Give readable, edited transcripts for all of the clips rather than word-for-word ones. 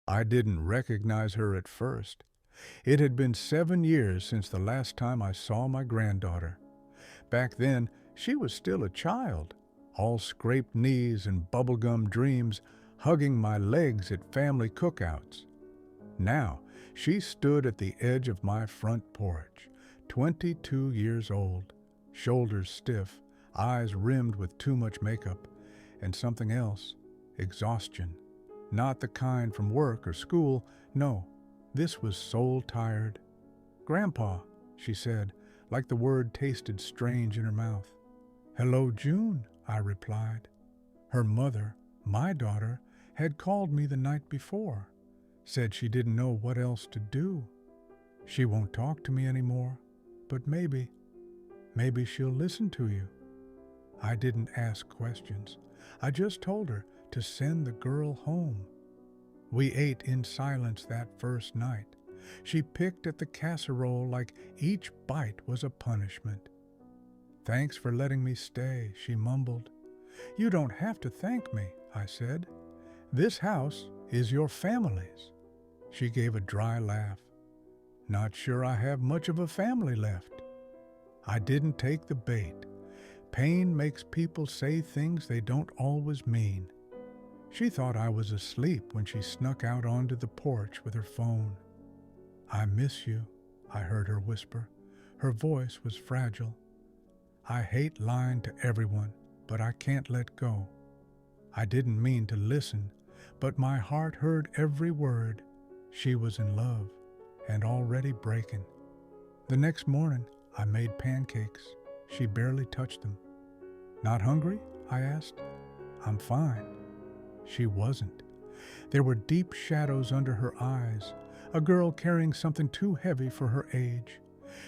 I didn't recognize her at first. It had been 7 years since the last time I saw my granddaughter. Back then, she was still a child, all scraped knees and bubblegum dreams, hugging my legs at family cookouts. Now, she stood at the edge of my front porch, 22 years old, shoulders stiff, eyes rimmed with too much makeup, and something else, exhaustion. Not the kind from work or school, no, this was soul-tired. "Grandpa," she said, like the word tasted strange in her mouth. "Hello, June," I replied. Her mother, my daughter, had called me the night before, said she didn't know what else to do. She won't talk to me anymore, but maybe she'll listen to you. I didn't ask questions. I just told her to send the girl home. We ate in silence that first night. She picked at the casserole like each bite was a punishment. "Thanks for letting me stay," she mumbled. "You don't have to thank me," I said. "This house is your family's." She gave a dry laugh. "Not sure I have much of a family left." I didn't take the bait. Pain makes people say things they don't always mean. She thought I was asleep when she snuck out onto the porch with her phone. "I miss you," I heard her whisper. Her voice was fragile. "I hate lying to everyone, but I can't let go." I didn't mean to listen, but my heart heard every word. She was in love and already breaking. The next morning, I made pancakes. She barely touched them. "Not hungry?" I asked. "I'm fine." She wasn't. There were deep shadows under her eyes, a girl carrying something too heavy for her age.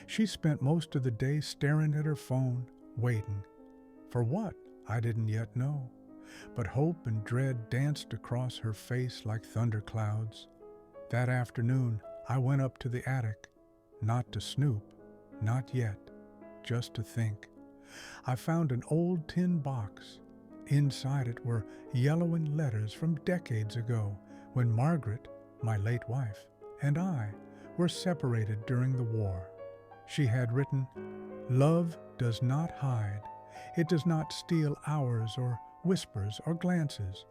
She spent most of the day staring at her phone, waiting. For what? I didn't yet know. But hope and dread danced across her face like thunderclouds. That afternoon, I went up to the attic, not to snoop, not yet, just to think. I found an old tin box. Inside it were yellowing letters from decades ago when Margaret, my late wife, and I were separated during the war. She had written, "Love does not hide. It does not steal hours or whispers or glances.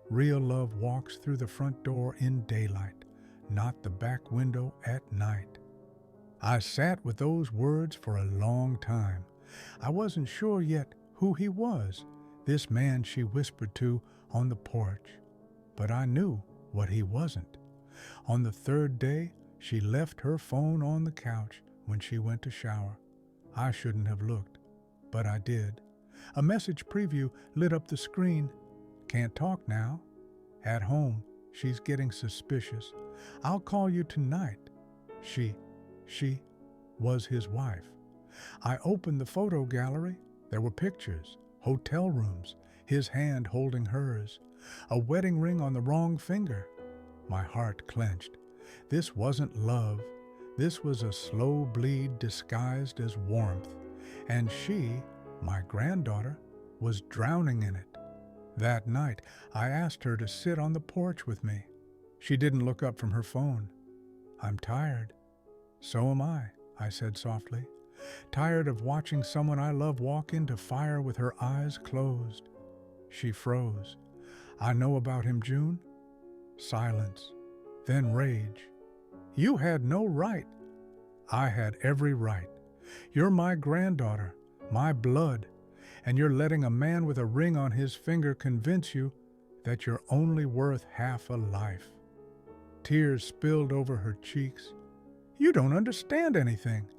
Real love walks through the front door in daylight, not the back window at night." I sat with those words for a long time. I wasn't sure yet who he was, this man she whispered to on the porch. But I knew what he wasn't. On the third day, she left her phone on the couch when she went to shower. I shouldn't have looked, but I did. A message preview lit up the screen. "Can't talk now. At home, she's getting suspicious. I'll call you tonight." She was his wife. I opened the photo gallery. There were pictures, hotel rooms, his hand holding hers, a wedding ring on the wrong finger. My heart clenched. This wasn't love. This was a slow bleed disguised as warmth. And she, my granddaughter, was drowning in it. That night, I asked her to sit on the porch with me. She didn't look up from her phone. "I'm tired." "So am I said softly. "Tired of watching someone I love walk into fire with her eyes closed." She froze. "I know about him, June." Silence. Then rage. "You had no right." "I had every right. You're my granddaughter, my blood, and you're letting a man with a ring on his finger convince you that you're only worth half a life." Tears spilled over her cheeks. "You don't understand anything."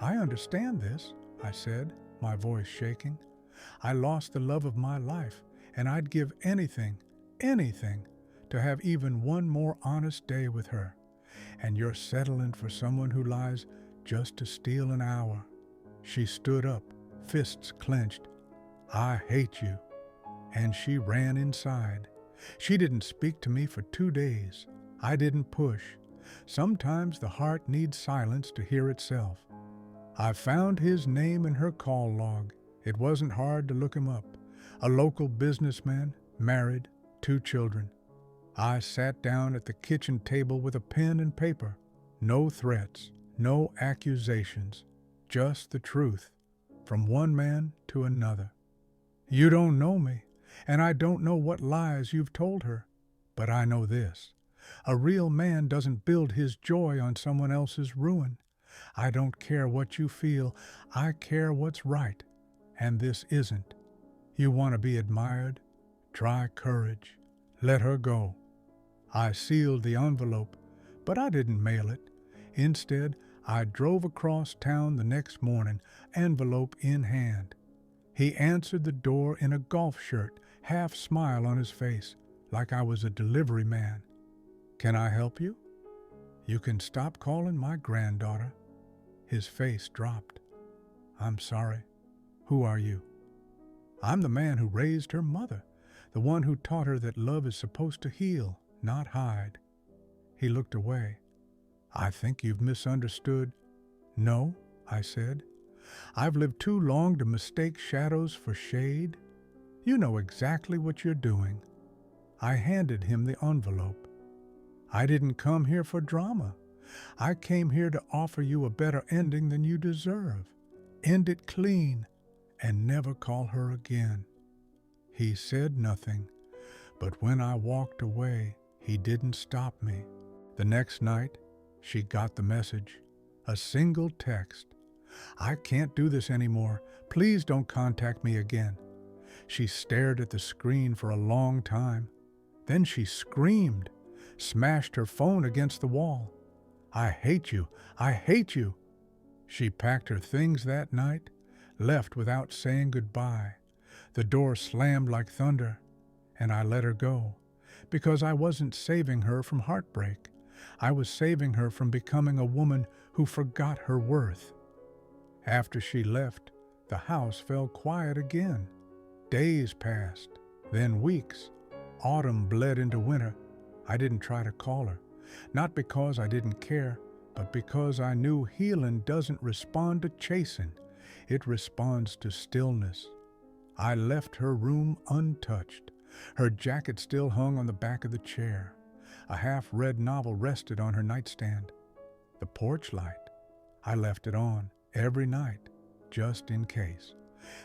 "I understand this," I said, my voice shaking. "I lost the love of my life, and I'd give anything, to have even one more honest day with her. And you're settling for someone who lies just to steal an hour." She stood up, fists clenched. "I hate you." And she ran inside. She didn't speak to me for 2 days. I didn't push. Sometimes the heart needs silence to hear itself. I found his name in her call log. It wasn't hard to look him up. A local businessman, married, 2 children. I sat down at the kitchen table with a pen and paper. No threats, no accusations, just the truth, from one man to another. You don't know me, and I don't know what lies you've told her, but I know this. A real man doesn't build his joy on someone else's ruin. I don't care what you feel, I care what's right, and this isn't. You want to be admired? Try courage. Let her go. I sealed the envelope, but I didn't mail it. Instead, I drove across town the next morning, envelope in hand. He answered the door in a golf shirt, half smile on his face, like I was a delivery man. Can I help you? You can stop calling my granddaughter. His face dropped. I'm sorry. Who are you? I'm the man who raised her mother, the one who taught her that love is supposed to heal, not hide. He looked away. I think you've misunderstood. No, I said. I've lived too long to mistake shadows for shade. You know exactly what you're doing. I handed him the envelope. I didn't come here for drama. I came here to offer you a better ending than you deserve. End it clean and never call her again. He said nothing, but when I walked away, he didn't stop me. The next night, she got the message. A single text. I can't do this anymore. Please don't contact me again. She stared at the screen for a long time. Then she screamed, smashed her phone against the wall. I hate you. I hate you. She packed her things that night, left without saying goodbye. The door slammed like thunder, and I let her go, because I wasn't saving her from heartbreak. I was saving her from becoming a woman who forgot her worth. After she left, the house fell quiet again. Days passed, then weeks. Autumn bled into winter. I didn't try to call her, not because I didn't care, but because I knew healing doesn't respond to chasing. It responds to stillness. I left her room untouched. Her jacket still hung on the back of the chair. A half-read novel rested on her nightstand. The porch light, I left it on every night, just in case.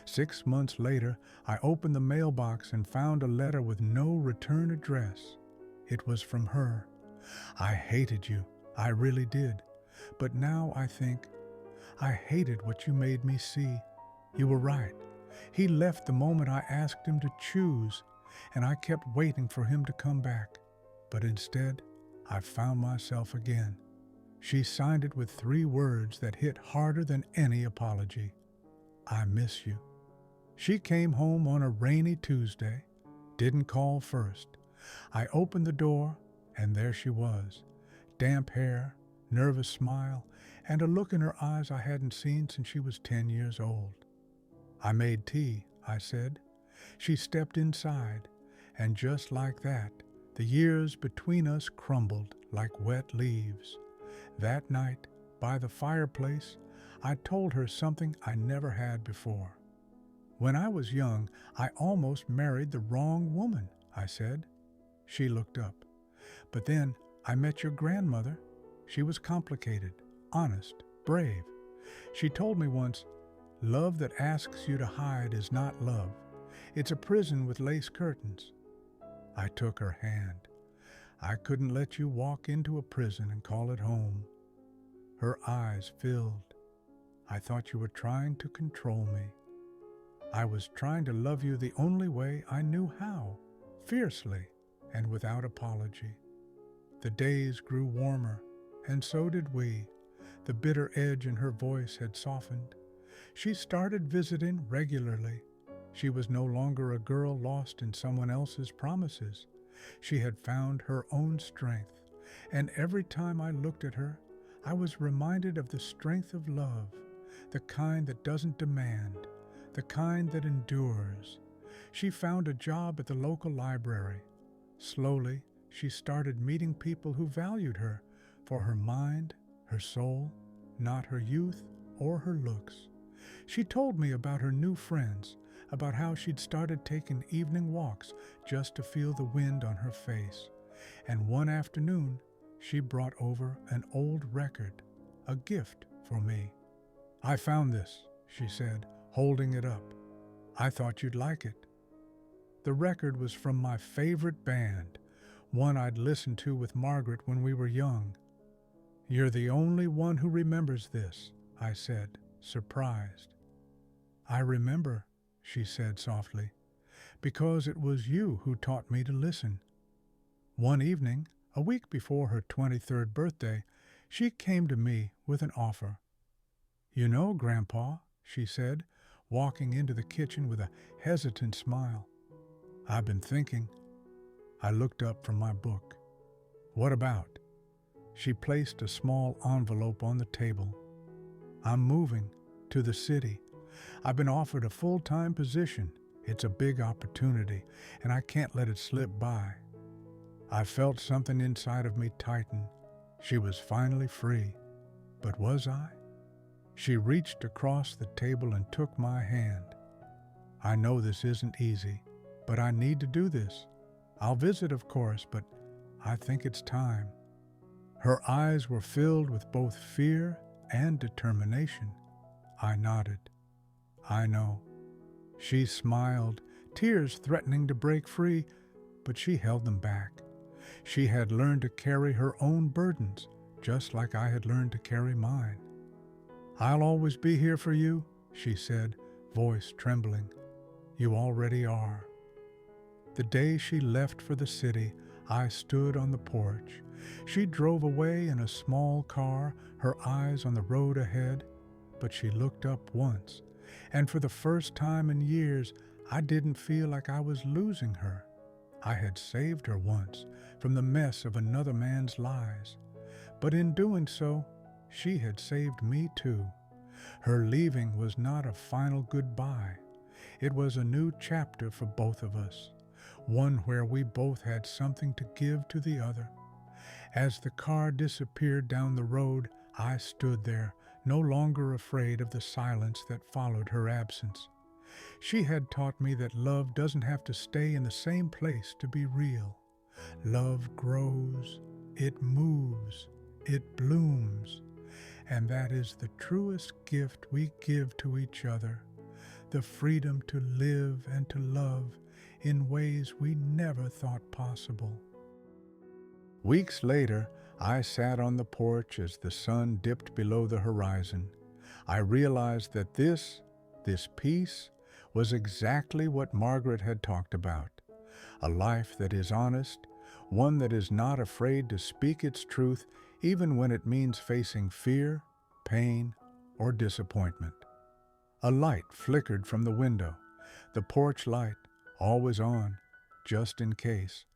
6 months later, I opened the mailbox and found a letter with no return address. It was from her. I hated you, I really did. But now I think, I hated what you made me see. You were right. He left the moment I asked him to choose, and I kept waiting for him to come back. But instead, I found myself again. She signed it with 3 words that hit harder than any apology. I miss you. She came home on a rainy Tuesday, didn't call first. I opened the door, and there she was. Damp hair, nervous smile, and a look in her eyes I hadn't seen since she was 10 years old. I made tea, I said. She stepped inside, and just like that, the years between us crumbled like wet leaves. That night, by the fireplace, I told her something I never had before. When I was young, I almost married the wrong woman, I said. She looked up. But then I met your grandmother. She was complicated, honest, brave. She told me once, love that asks you to hide is not love. It's a prison with lace curtains. I took her hand. I couldn't let you walk into a prison and call it home. Her eyes filled. I thought you were trying to control me. I was trying to love you the only way I knew how, fiercely and without apology. The days grew warmer, and so did we. The bitter edge in her voice had softened. She started visiting regularly. She was no longer a girl lost in someone else's promises. She had found her own strength, and every time I looked at her, I was reminded of the strength of love, the kind that doesn't demand, the kind that endures. She found a job at the local library. Slowly, she started meeting people who valued her for her mind, her soul, not her youth or her looks. She told me about her new friends, about how she'd started taking evening walks just to feel the wind on her face, And one afternoon, she brought over an old record, a gift for me. "I found this," she said, holding it up. "I thought you'd like it." The record was from my favorite band, one I'd listened to with Margaret when we were young. "You're the only one who remembers this," I said, surprised. "I remember," she said softly, "because it was you who taught me to listen." One evening, a week before her 23rd birthday, she came to me with an offer. "You know, Grandpa," she said, walking into the kitchen with a hesitant smile, "I've been thinking." I looked up from my book. "What about?" She placed a small envelope on the table. "I'm moving to the city. I've been offered a full-time position. It's a big opportunity, and I can't let it slip by." I felt something inside of me tighten. She was finally free. But was I? She reached across the table and took my hand. "I know this isn't easy, but I need to do this. I'll visit, of course, but I think it's time." Her eyes were filled with both fear and determination. I nodded. "I know." She smiled, tears threatening to break free, but she held them back. She had learned to carry her own burdens, just like I had learned to carry mine. "I'll always be here for you," she said, voice trembling. "You already are." The day she left for the city, I stood on the porch. She drove away in a small car, her eyes on the road ahead, but she looked up once, and for the first time in years, I didn't feel like I was losing her. I had saved her once from the mess of another man's lies, but in doing so, she had saved me too. Her leaving was not a final goodbye. It was a new chapter for both of us, one where we both had something to give to the other. As the car disappeared down the road, I stood there, no longer afraid of the silence that followed her absence. She had taught me that love doesn't have to stay in the same place to be real. Love grows, it moves, it blooms, and that is the truest gift we give to each other, the freedom to live and to love in ways we never thought possible. Weeks later, I sat on the porch as the sun dipped below the horizon. I realized that this peace, was exactly what Margaret had talked about. A life that is honest, one that is not afraid to speak its truth even when it means facing fear, pain, or disappointment. A light flickered from the window, the porch light, always on, just in case.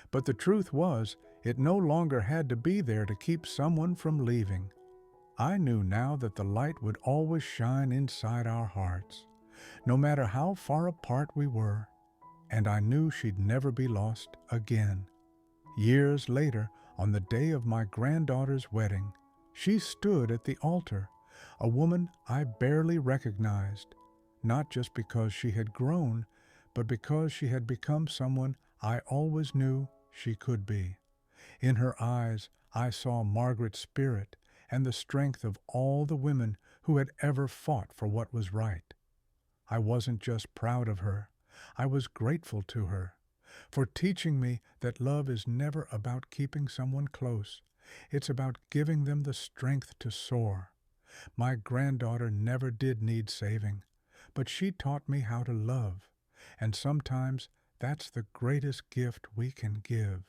But the truth was, it no longer had to be there to keep someone from leaving. I knew now that the light would always shine inside our hearts, no matter how far apart we were, and I knew she'd never be lost again. Years later, on the day of my granddaughter's wedding, she stood at the altar, a woman I barely recognized, not just because she had grown, but because she had become someone I always knew she could be. In her eyes, I saw Margaret's spirit and the strength of all the women who had ever fought for what was right. I wasn't just proud of her, I was grateful to her for teaching me that love is never about keeping someone close. It's about giving them the strength to soar. My granddaughter never did need saving, but she taught me how to love, and sometimes that's the greatest gift we can give.